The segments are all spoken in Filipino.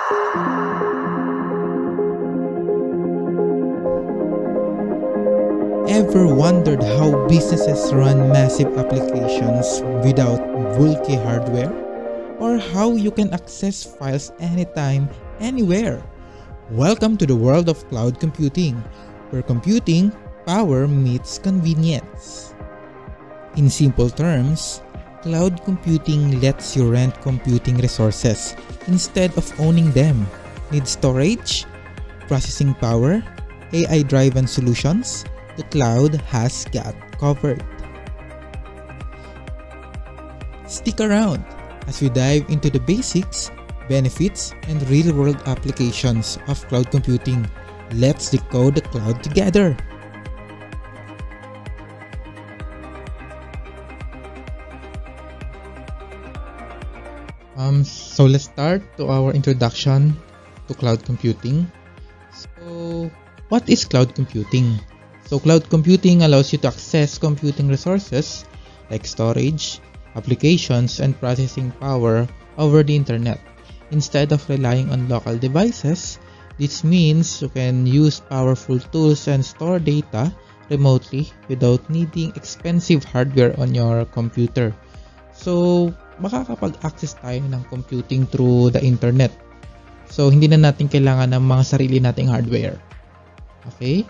Ever wondered how businesses run massive applications without bulky hardware? Or how you can access files anytime, anywhere? Welcome to the world of cloud computing, where computing power meets convenience. In simple terms, cloud computing lets you rent computing resources instead of owning them. Need storage, processing power, AI-driven solutions? The cloud has got covered. Stick around as we dive into the basics, benefits, and real-world applications of cloud computing. Let's decode the cloud together. So let's start to our introduction to cloud computing. So, what is cloud computing? So cloud computing allows you to access computing resources like storage, applications, and processing power over the internet. Instead of relying on local devices, this means you can use powerful tools and store data remotely without needing expensive hardware on your computer. So makakapag-access tayo ng computing through the internet. So hindi na natin kailangan ng mga sarili nating hardware. Okay?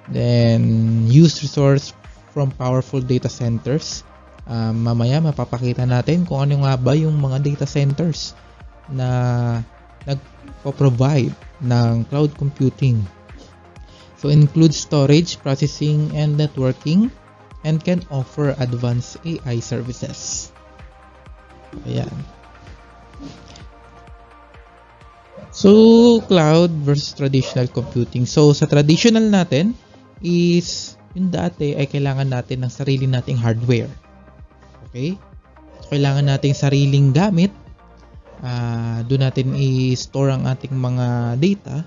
Then, use resource from powerful data centers. Mamaya mapapakita natin kung ano nga ba yung mga data centers na nagpo-provide ng cloud computing. So, includes storage, processing, and networking, and can offer advanced AI services. Ayan. So, cloud versus traditional computing. So, sa traditional natin, is yung dati ay kailangan natin ng sarili nating hardware. Okay? So, kailangan nating sariling gamit. Doon natin i-store ang ating mga data.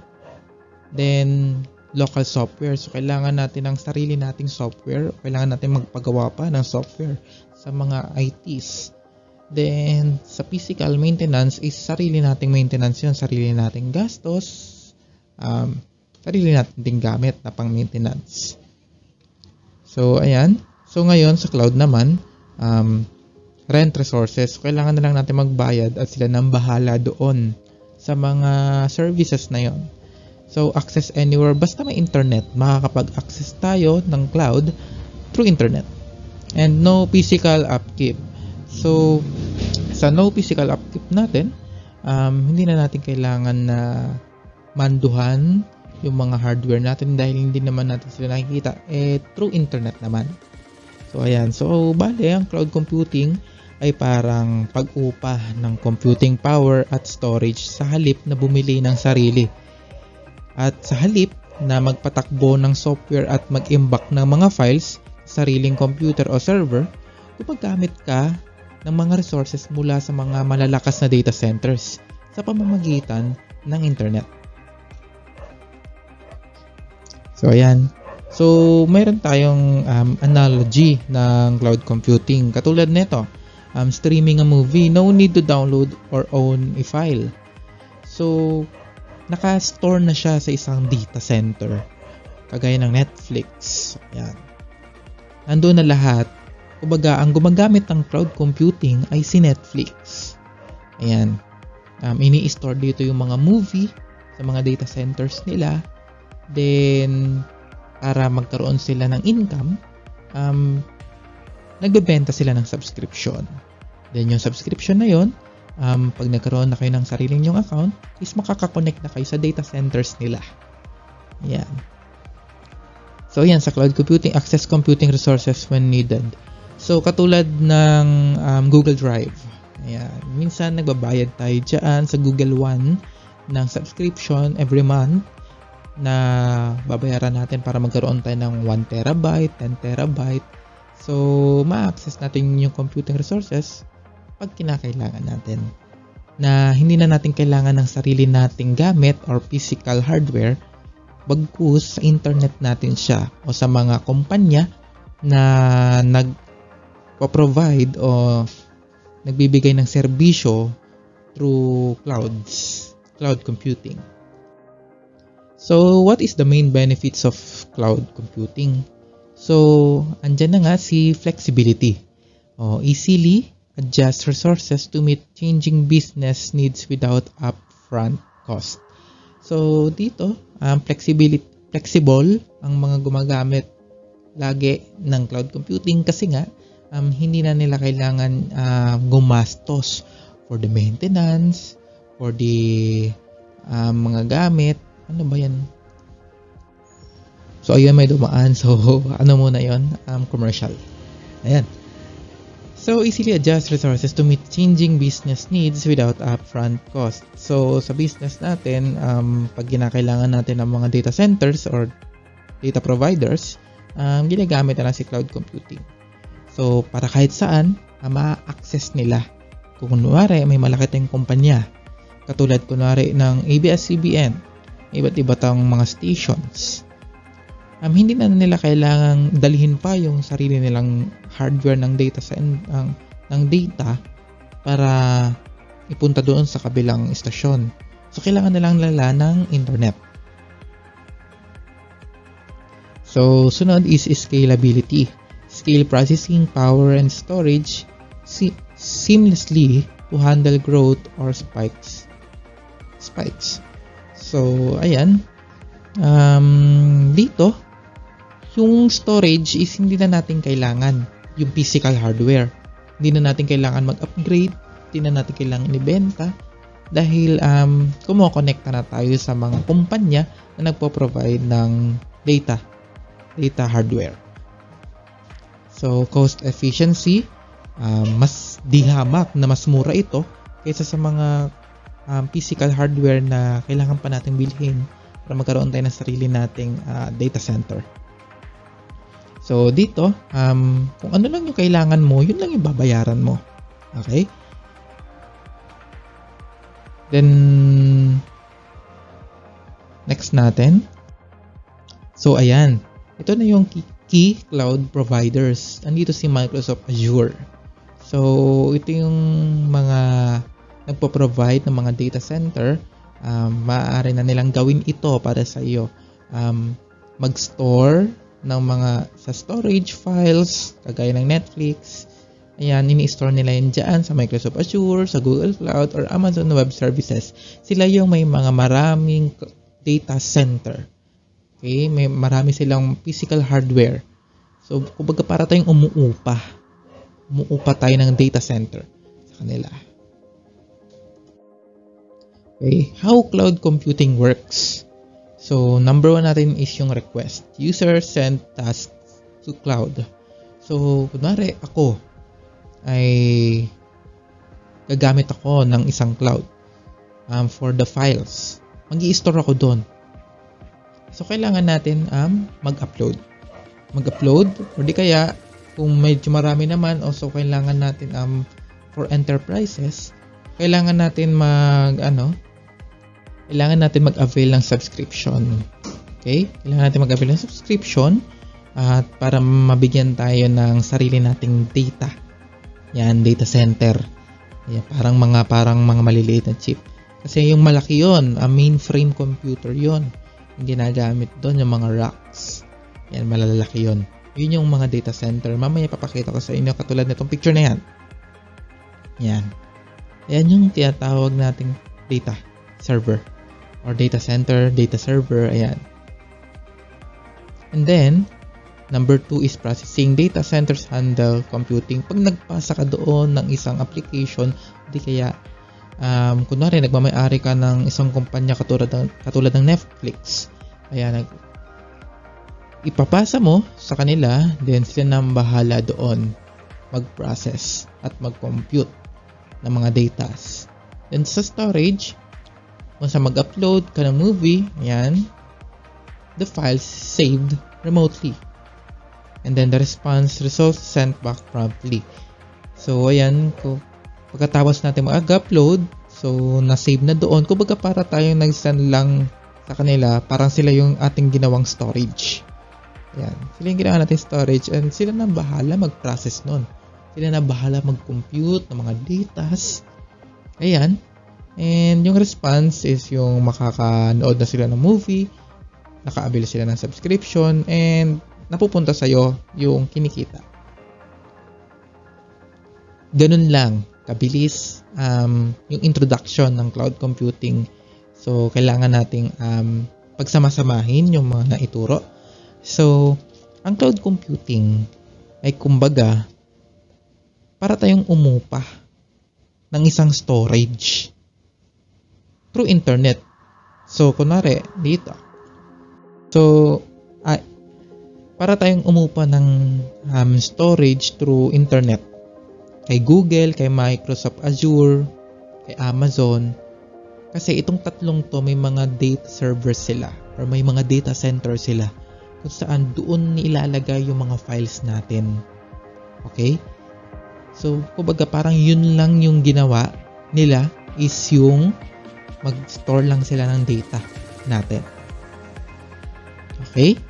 Then, local software. So, kailangan natin ng sarili nating software. Kailangan natin magpagawa pa ng software sa mga ITs. Then, sa physical maintenance is sarili nating maintenance yun. Sarili nating gastos. Sarili natin gamit na pang maintenance. So, ayan. So, ngayon sa cloud naman, rent resources. Kailangan na lang natin magbayad at sila nang bahala doon sa mga services na yon. So, access anywhere. Basta may internet, makakapag-access tayo ng cloud through internet. And no physical upkeep. So, sa no physical upkeep natin, hindi na natin kailangan na manduhan yung mga hardware natin dahil hindi naman natin sila nakikita through internet naman. So ayan, so bale ang cloud computing ay parang pag-upa ng computing power at storage sa halip na bumili ng sarili. At sa halip na magpatakbo ng software at mag-imbak ng mga files sa sariling computer o server, gumagamit ka ng mga resources mula sa mga malalakas na data centers sa pamamagitan ng internet. So, ayan. So, mayroon tayong analogy ng cloud computing. Katulad nito, streaming a movie, no need to download or own a file. So, naka-store na siya sa isang data center. Kagaya ng Netflix. Ayan. Nandun na lahat. Kumbaga, ang gumagamit ng cloud computing ay si Netflix. Ayan. Ini-store dito yung mga movie sa mga data centers nila. Then, para magkaroon sila ng income, nagbebenta sila ng subscription. Then, yung subscription na yon, pag nagkaroon na kayo ng sariling nyong account, is makaka-connect na kayo sa data centers nila. Ayan. So, yan, sa cloud computing, access computing resources when needed. So, katulad ng Google Drive. Ayan. Minsan, nagbabayad tayo dyan sa Google One ng subscription every month na babayaran natin para magkaroon tayo ng 1 terabyte, 10 terabyte. So, ma-access natin yung computing resources pag kinakailangan natin. Na hindi na natin kailangan ng sarili nating gamit or physical hardware, bagkus sa internet natin siya o sa mga kumpanya na nagpo-provide o nagbibigay ng serbisyo through cloud cloud computing. So, what is the main benefits of cloud computing? So, andyan na nga si flexibility. Easily adjust resources to meet changing business needs without upfront cost. So, dito, flexible ang mga gumagamit lagi ng cloud computing kasi nga, hindi na nila kailangan gumastos for the maintenance, for the mga gamit. Ano ba yan? So, ayun, may dumaan. So, ano muna yun? Commercial. Ayan. So, easily adjust resources to meet changing business needs without upfront cost. So, sa business natin, pag ginakailangan natin ng mga data centers or data providers, ginagamit na lang si cloud computing. So, para kahit saan, ma-access nila. Kung kunwari, may malaki tayong kumpanya, katulad kunwari ng ABS-CBN, iba't iba tayong mga stations, hindi na nila kailangang dalhin pa yung sarili nilang hardware ng data para ipunta doon sa kabilang istasyon. So, kailangan nilang lala ng internet. So, sunod is scalability. Scale processing, power, and storage seamlessly to handle growth or spikes. So, ayan. Dito, yung storage is hindi na natin kailangan yung physical hardware. Hindi na natin kailangan mag-upgrade, hindi na natin kailangan ibenta dahil kumokonekta na tayo sa mga kumpanya na nagpo-provide ng data hardware. So, cost efficiency, mas dihamak na mas mura ito kaysa sa mga physical hardware na kailangan pa natin bilhin para magkaroon tayo ng sarili nating data center. So, dito, kung ano lang yung kailangan mo, yun lang yung babayaran mo. Okay? Then, next natin. So, ayan. Ito na yung key cloud providers. Andito si Microsoft Azure. So, ito yung mga nagpo-provide ng mga data center. Maaari na nilang gawin ito para sa iyo. Mag-store ng mga sa storage files, kagaya ng Netflix. Ayan, ini-store nila yun dyan sa Microsoft Azure, sa Google Cloud, or Amazon Web Services. Sila yung may mga maraming data center. Okay? May marami silang physical hardware. So, kumbaga para tayong umuupa tayo ng data center sa kanila. Okay, how cloud computing works. So, number 1 natin is yung request. User send tasks to cloud. So, kunwari ako ay gagamit ako ng isang cloud for the files. Mag-i-store ako doon. So, kailangan natin mag-upload. O di kaya, kung medyo marami naman, also kailangan natin for enterprises, kailangan natin mag-avail ng subscription. Okay? Kailangan natin mag-avail ng subscription at para mabigyan tayo ng sarili nating data. Yan, data center. Yan, parang mga maliliit na chip. Kasi yung malaki yon, mainframe computer yon. Yung ginagamit doon, yung mga racks. Yan, malalaki yon. Yun yung mga data center. Mamaya papakita ko sa inyo katulad nitong picture na yan. Yan. Yan yung tinatawag nating data server. Or data center, data server, ayan. And then, number 2 is processing. Data centers handle computing. Pag nagpasa ka doon ng isang application, di kaya, kunwari, nagmamayari ka ng isang kumpanya katulad ng Netflix. Ayan, ipapasa mo sa kanila, then sila nang bahala doon mag-process at mag-compute ng mga datas. Then sa storage, kung sa mag-upload ka ng movie, ayan, the files saved remotely. And then the response results sent back promptly. So, ayan, pagkatapos natin mag-upload, so, na-save na doon. Kumbaga para tayong nag-send lang sa kanila, parang sila yung ating ginawang storage. Ayan, sila yung ginawa natin storage and sila na bahala mag-process nun. Sila na bahala mag-compute ng mga datas. Ayan. And yung response is yung makakanood na sila ng movie, naka-avail sila ng subscription, and napupunta sa'yo yung kinikita. Ganun lang kabilis yung introduction ng cloud computing. So, kailangan nating pagsamasamahin yung mga naituro. So, ang cloud computing ay kumbaga para tayong umupa ng isang storage through internet. So, kunwari, dito. So, para tayong umupa ng storage through internet. Kay Google, kay Microsoft Azure, kay Amazon. Kasi itong tatlong to may mga data servers sila or may mga data center sila kung saan doon ilalagay yung mga files natin. Okay? So, kumbaga parang yun lang yung ginawa nila is yung mag-store lang sila ng data natin. Okay?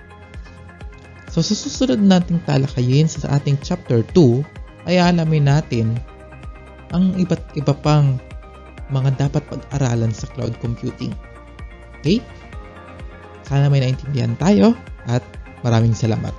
So, sa susunod nating talakayin sa ating chapter 2, ay alamin natin ang iba't iba pang mga dapat pag-aralan sa cloud computing. Okay? Sana may naintindihan tayo at maraming salamat.